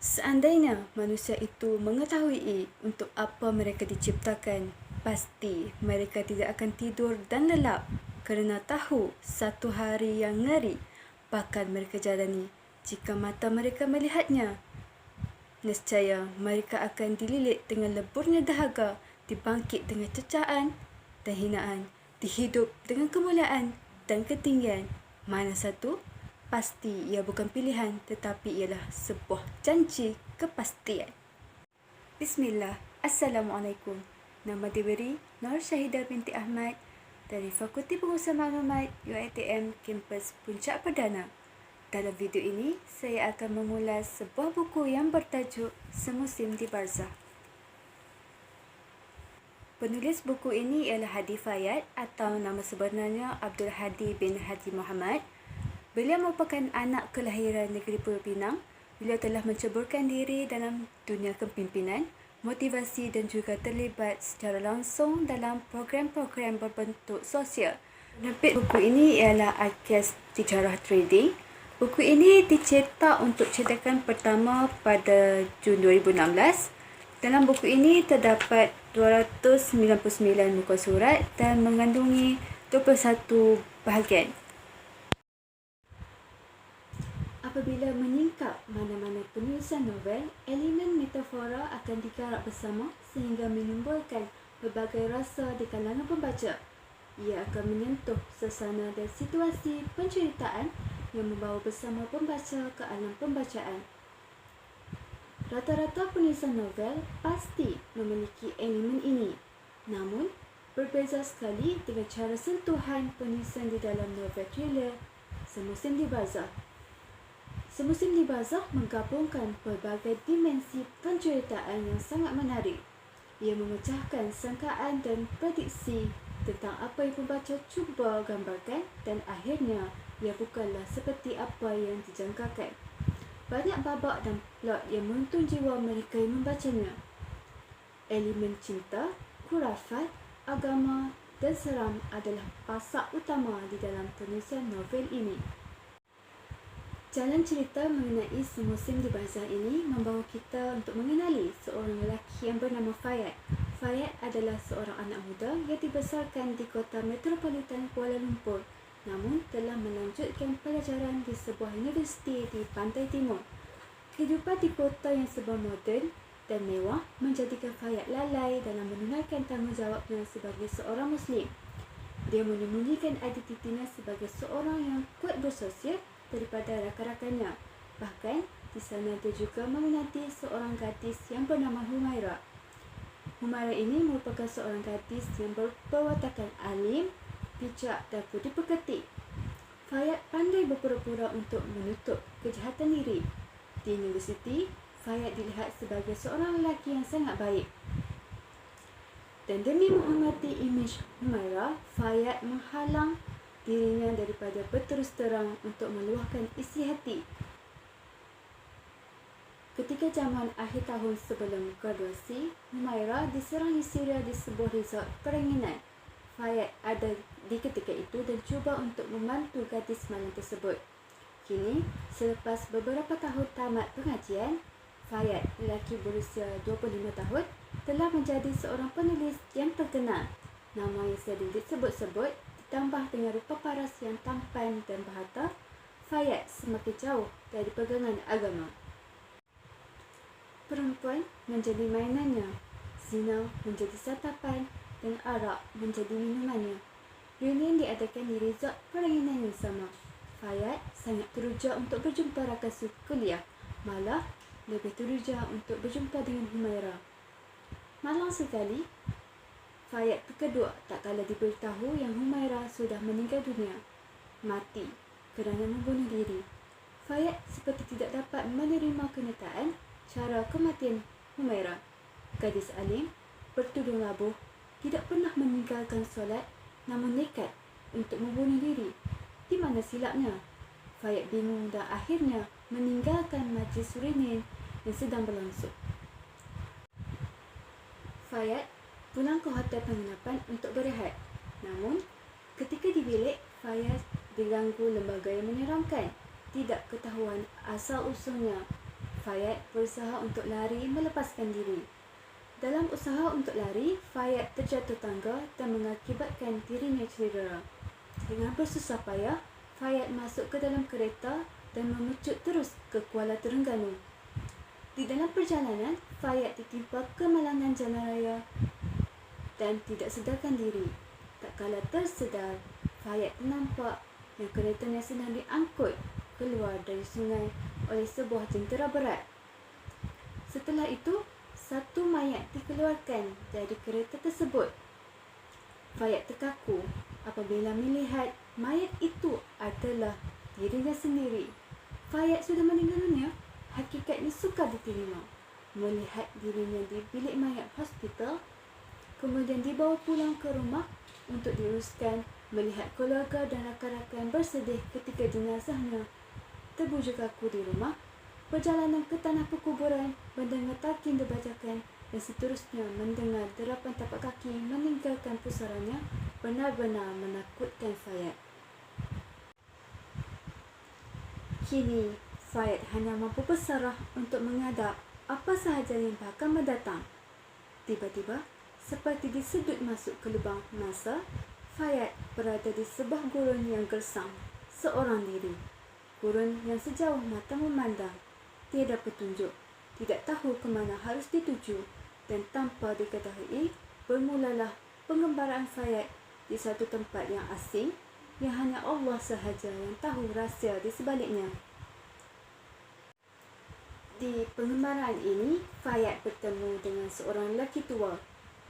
Seandainya manusia itu mengetahui untuk apa mereka diciptakan, pasti mereka tidak akan tidur dan lelap kerana tahu satu hari yang ngeri bakal mereka jalani jika mata mereka melihatnya. Nescaya mereka akan dililit dengan leburnya dahaga, dibangkit dengan cecaan dan hinaan, dihidup dengan kemuliaan dan ketinggian. Mana satu? Pasti ia bukan pilihan, tetapi ialah sebuah janji kepastian. Bismillah. Assalamualaikum. Nama diberi Nur Syahidah binti Ahmad dari Fakulti Pengurusan Maklumat UiTM Kampus Puncak Perdana. Dalam video ini, saya akan mengulas sebuah buku yang bertajuk Semusim di Barzakh. Penulis buku ini ialah Hadi Fayad atau nama sebenarnya Abdul Hadi bin Hadi Muhammad. Beliau merupakan anak kelahiran negeri Pulau Pinang. Beliau telah menceburkan diri dalam dunia kepimpinan, motivasi dan juga terlibat secara langsung dalam program-program berbentuk sosial. Penerbit buku ini ialah Arcas Tijarah Trading. Buku ini dicetak untuk cetakan pertama pada Jun 2016. Dalam buku ini terdapat 299 muka surat dan mengandungi 21 bahagian. Apabila menyingkap mana-mana penulisan novel, elemen metafora akan digarap bersama sehingga menimbulkan pelbagai rasa di kalangan pembaca. Ia akan menyentuh suasana dan situasi penceritaan yang membawa bersama pembaca ke alam pembacaan. Rata-rata penulisan novel pasti memiliki elemen ini. Namun, berbeza sekali dengan cara sentuhan penulisan di dalam novel thriller Semusim di Barzakh. Semusim di Barzakh menggabungkan pelbagai dimensi penceritaan yang sangat menarik. Ia memecahkan sangkaan dan prediksi tentang apa yang pembaca cuba gambarkan dan akhirnya ia bukanlah seperti apa yang dijangkakan. Banyak babak dan plot yang menuntun jiwa mereka yang membacanya. Elemen cinta, khurafat, agama dan seram adalah pasak utama di dalam penulisan novel ini. Jalan cerita mengenai Semusim di Barzakh ini membawa kita untuk mengenali seorang lelaki yang bernama Fayad. Fayad adalah seorang anak muda yang dibesarkan di kota metropolitan Kuala Lumpur, namun telah melanjutkan pelajaran di sebuah universiti di Pantai Timur. Kehidupan di kota yang serba moden dan mewah menjadikan Fayad lalai dalam menunaikan tanggungjawabnya sebagai seorang Muslim. Dia menyembunyikan identitinya sebagai seorang yang kuat bersosial daripada rakan-rakannya. Bahkan, di sana dia juga meminati seorang gadis yang bernama Humaira. Humaira ini merupakan seorang gadis yang berwawakan alim, bijak dan budi pekerti. Fayad pandai berpura-pura untuk menutup kejahatan diri. Di universiti, Fayad dilihat sebagai seorang lelaki yang sangat baik. Dan demi menghormati imej Humaira, Fayad menghalang dirinya daripada berterus terang untuk meluahkan isi hati. Ketika zaman akhir tahun sebelum graduasi, Humaira diserang histeria di sebuah resort peranginan. Fayad ada di ketika itu dan cuba untuk membantu gadis malang tersebut. Kini, selepas beberapa tahun tamat pengajian, Fayad, lelaki berusia 25 tahun, telah menjadi seorang penulis yang terkenal. Nama yang sering disebut-sebut ditambah dengan rupa paras yang tampan dan berharta, Fayad semakin jauh dari pegangan agama. Perempuan menjadi mainannya, zina menjadi santapan dan arak menjadi minumannya. Reunion diadakan di resort peranginan yang sama. Fayad sangat teruja untuk berjumpa rakan kuliah, malah lebih teruja untuk berjumpa dengan Humaira. Malang sekali, Fayad terkeduk tak kala diberitahu yang Humaira sudah meninggal dunia, mati kerana membunuh diri. Fayad seperti tidak dapat menerima kenyataan cara kematian Humaira. Gadis alim, bertudung labuh, tidak pernah meninggalkan solat namun nekat untuk membunuh diri. Di mana silapnya? Fayad bingung dan akhirnya meninggalkan majlis reunion yang sedang berlangsung. Fayad pulang ke hotel penginapan untuk berehat. Namun, ketika di bilik, Fayad diganggu lembaga yang menyeramkan. Tidak ketahuan asal-usulnya, Fayat berusaha untuk lari melepaskan diri. Dalam usaha untuk lari, Fayat terjatuh tangga dan mengakibatkan dirinya cedera. Dengan bersusah payah, Fayat masuk ke dalam kereta dan memecut terus ke Kuala Terengganu. Di dalam perjalanan, Fayat ditimpa kemalangan jalan raya dan tidak sedarkan diri. Tak kala tersedar, Fayat nampak yang keretanya sedang diangkut keluar dari sungai oleh sebuah jentera berat. Setelah itu, satu mayat dikeluarkan dari kereta tersebut. Fayat terkaku apabila melihat mayat itu adalah dirinya sendiri. Fayat sudah meninggal dunia. Hakikatnya sukar diterima. Melihat dirinya di bilik mayat hospital, kemudian dibawa pulang ke rumah untuk diuruskan, melihat keluarga dan rakan-rakan bersedih ketika jenazahnya terbujuk kaku di rumah, perjalanan ke tanah perkuburan, mendengar talqin dibacakan dan seterusnya mendengar derapan tapak kaki meninggalkan pusaranya benar-benar menakutkan Fayat. Kini, Fayat hanya mampu bersarah untuk menghadap apa sahaja yang bakal mendatang. Tiba-tiba, seperti disedut masuk ke lubang masa, Fayat berada di sebuah gurun yang gersang, seorang diri. Gurun yang sejauh mata memandang, tiada petunjuk, tidak tahu ke mana harus dituju, dan tanpa diketahui, bermulalah penggembaraan Fayat di satu tempat yang asing, yang hanya Allah sahaja yang tahu rahsia di sebaliknya. Di pengembaraan ini, Fayat bertemu dengan seorang lelaki tua.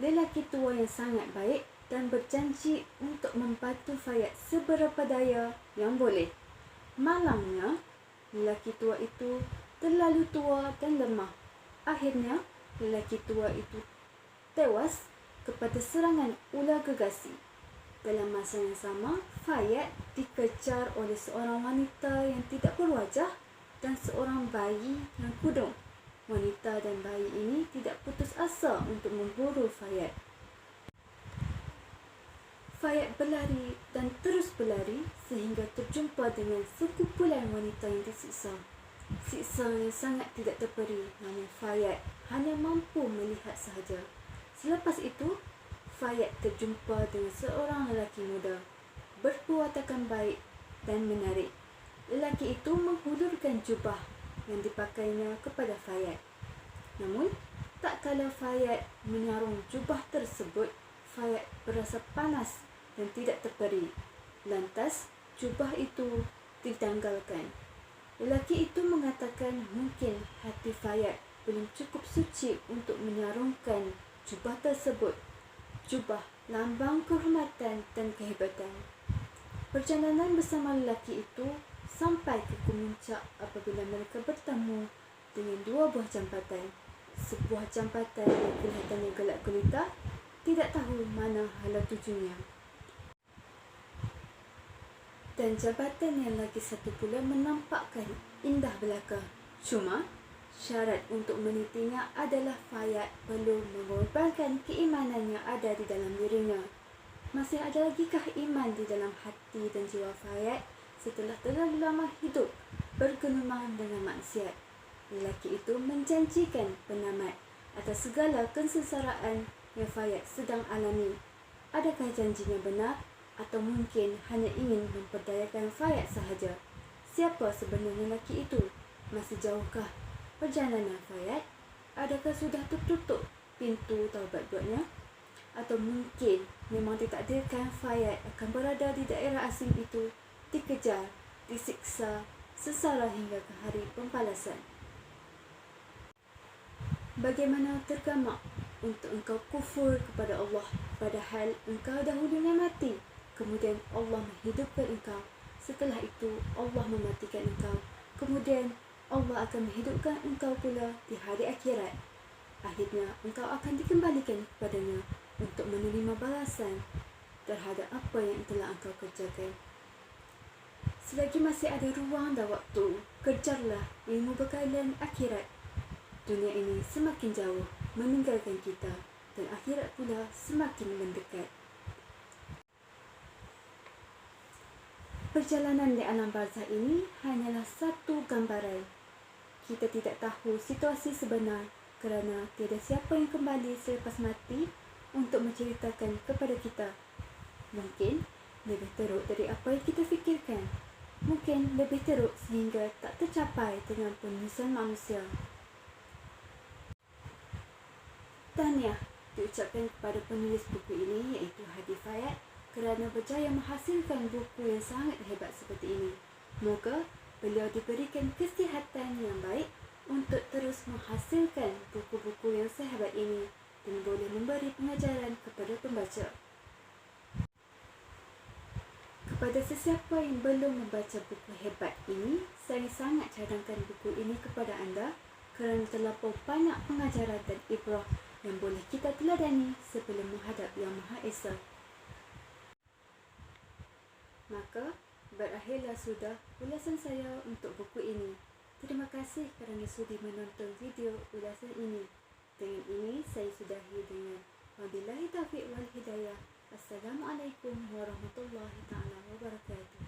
Lelaki tua yang sangat baik dan berjanji untuk membantu Fayat seberapa daya yang boleh. Malangnya, lelaki tua itu terlalu tua dan lemah. Akhirnya, lelaki tua itu tewas kepada serangan ular gergasi. Dalam masa yang sama, Fayat dikejar oleh seorang wanita yang tidak berwajah dan seorang bayi yang kudung. Wanita dan bayi ini tidak putus asa untuk memburu Fayat. Fayat berlari dan terus berlari sehingga terjumpa dengan sekumpulan wanita yang disiksa. Siksa yang sangat tidak terperi, namun Fayat hanya mampu melihat sahaja. Selepas itu, Fayat terjumpa dengan seorang lelaki muda, berperwatakan baik dan menarik. Lelaki itu menghulurkan jubah yang dipakainya kepada Fayat. Namun, tak kala Fayat menyarung jubah tersebut, Fayat berasa panas dan tidak terperi. Lantas, jubah itu ditanggalkan. Lelaki itu mengatakan mungkin hati Fayat belum cukup suci untuk menyarungkan jubah tersebut. Jubah lambang kehormatan dan kehebatan. Perjalanan bersama lelaki itu sampai ke puncak apabila mereka bertemu dengan dua buah jambatan. Sebuah jambatan yang kelihatannya gelap gulita, tidak tahu mana hala tujunya. Dan jabatan yang lagi satu pula menampakkan indah belaka. Cuma, syarat untuk menitinya adalah Fayat perlu mengorbankan keimanan yang ada di dalam dirinya. Masih ada lagikah iman di dalam hati dan jiwa Fayat setelah terlalu lama hidup bergelumang dengan maksiat? Lelaki itu menjanjikan penamat atas segala kesensaraan yang Fayat sedang alami. Adakah janjinya benar? Atau mungkin hanya ingin memperdayakan Fayat sahaja? Siapa sebenarnya lelaki itu? Masih jauhkah perjalanan Fayat? Adakah sudah tertutup pintu taubat buatnya? Atau mungkin memang ditakdirkan Fayat akan berada di daerah asing itu, dikejar, disiksa, sesara hingga ke hari pembalasan. Bagaimana tergamak untuk engkau kufur kepada Allah, padahal engkau dahulunya mati. Kemudian Allah menghidupkan engkau. Setelah itu Allah mematikan engkau. Kemudian Allah akan menghidupkan engkau pula di hari akhirat. Akhirnya engkau akan dikembalikan kepadanya untuk menerima balasan terhadap apa yang telah engkau kerjakan. Selagi masih ada ruang dan waktu, kejarlah ilmu bekalan akhirat. Dunia ini semakin jauh meninggalkan kita dan akhirat pula semakin mendekat. Perjalanan di alam barzakh ini hanyalah satu gambaran. Kita tidak tahu situasi sebenar kerana tiada siapa yang kembali selepas mati untuk menceritakan kepada kita. Mungkin lebih teruk dari apa yang kita fikirkan. Mungkin lebih teruk sehingga tak tercapai dengan penyusun manusia. Tahniah diucapkan kepada penulis buku ini iaitu Hadi Fayat kerana berjaya menghasilkan buku yang sangat hebat seperti ini. Moga beliau diberikan kesihatan yang baik untuk terus menghasilkan buku-buku yang sehebat ini dan boleh memberi pengajaran kepada pembaca. Kepada sesiapa yang belum membaca buku hebat ini, saya sangat cadangkan buku ini kepada anda kerana terlampau banyak pengajaran dan ibrah yang boleh kita teladani sebelum menghadap Yang Maha Esa. Maka, berakhirlah sudah ulasan saya untuk buku ini. Terima kasih kerana sudi menonton video ulasan ini. Dengan ini, saya sudahi dengan wabillahi taufiq wal hidayah. Assalamualaikum warahmatullahi taala wabarakatuh.